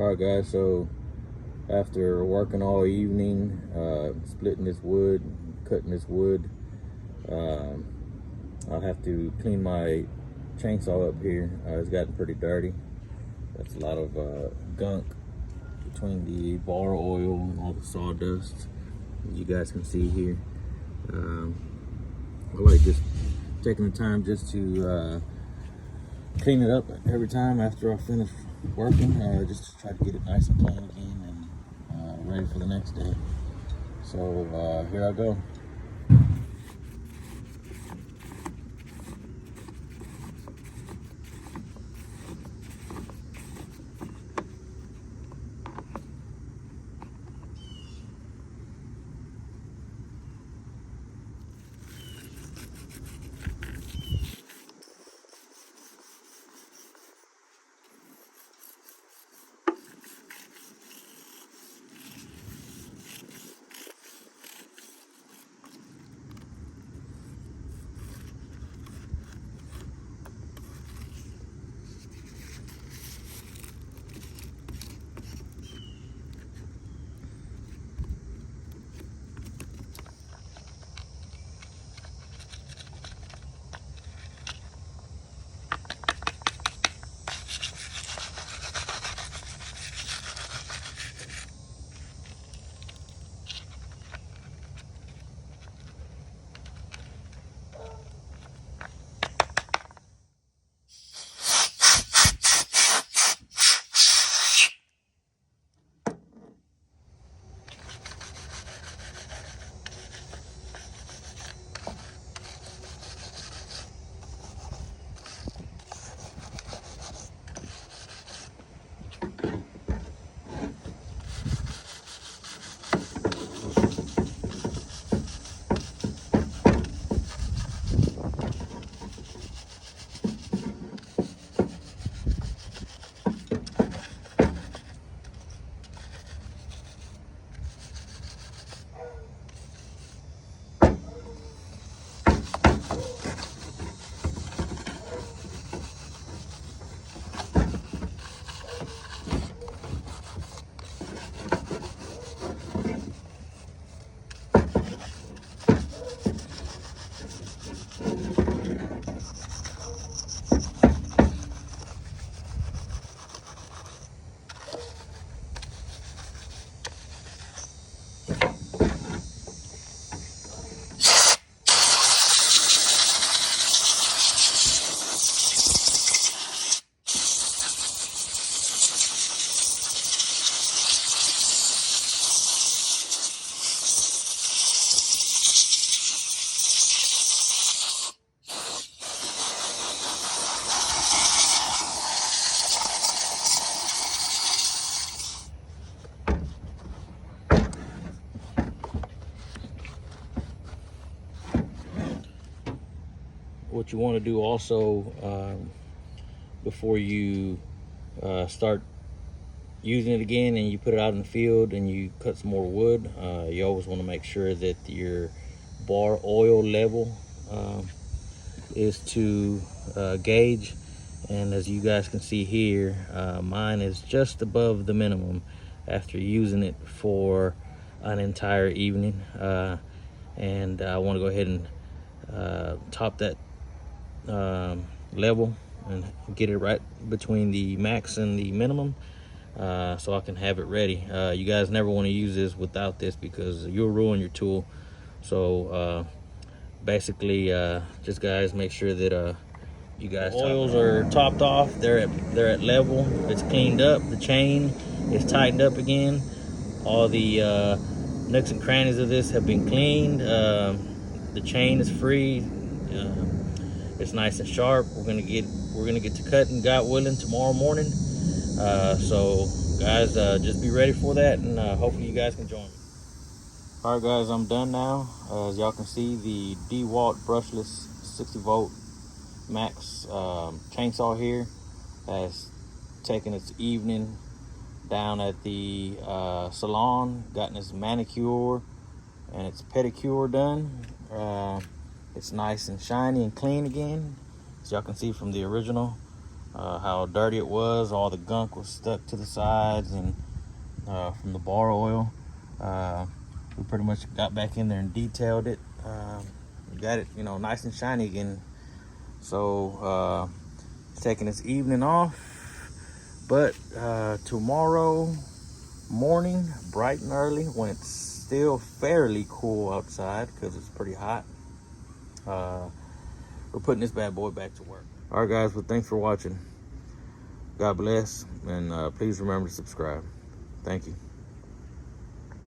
Alright guys, so after working all evening, splitting this wood, cutting this wood, I'll have to clean my chainsaw up here. It's gotten pretty dirty. That's a lot of gunk between the bar oil and all the sawdust, as you guys can see here. I like just taking the time just to clean it up every time after I finish working, just to try to get it nice and clean again and ready for the next day. So here I go. What you want to do also, before you start using it again and you put it out in the field and you cut some more wood, you always want to make sure that your bar oil level is to gauge. And as you guys can see here, mine is just above the minimum after using it for an entire evening. And I want to go ahead and top that level and get it right between the max and the minimum, so I can have it ready. You guys never want to use this without this because you'll ruin your tool. So basically, just guys, make sure that you guys oils are topped off. They're at level. It's cleaned up. The chain is tightened up again. All the nooks and crannies of this have been cleaned. The chain is free. It's nice and sharp. We're gonna get to cutting, God willing, tomorrow morning. So guys, just be ready for that, and hopefully you guys can join me. All right guys, I'm done now. As y'all can see, the DeWALT brushless 60-volt max chainsaw here has taken its evening down at the salon, gotten its manicure and its pedicure done. It's nice and shiny and clean again, as y'all can see from the original how dirty it was. All the gunk was stuck to the sides and from the bar oil. We pretty much got back in there and detailed it. Got it, you know, nice and shiny again. So it's taking this evening off, but tomorrow morning, bright and early, when it's still fairly cool outside because it's pretty hot, we're putting this bad boy back to work. All right, guys, well, thanks for watching. God bless, and please remember to subscribe. Thank you.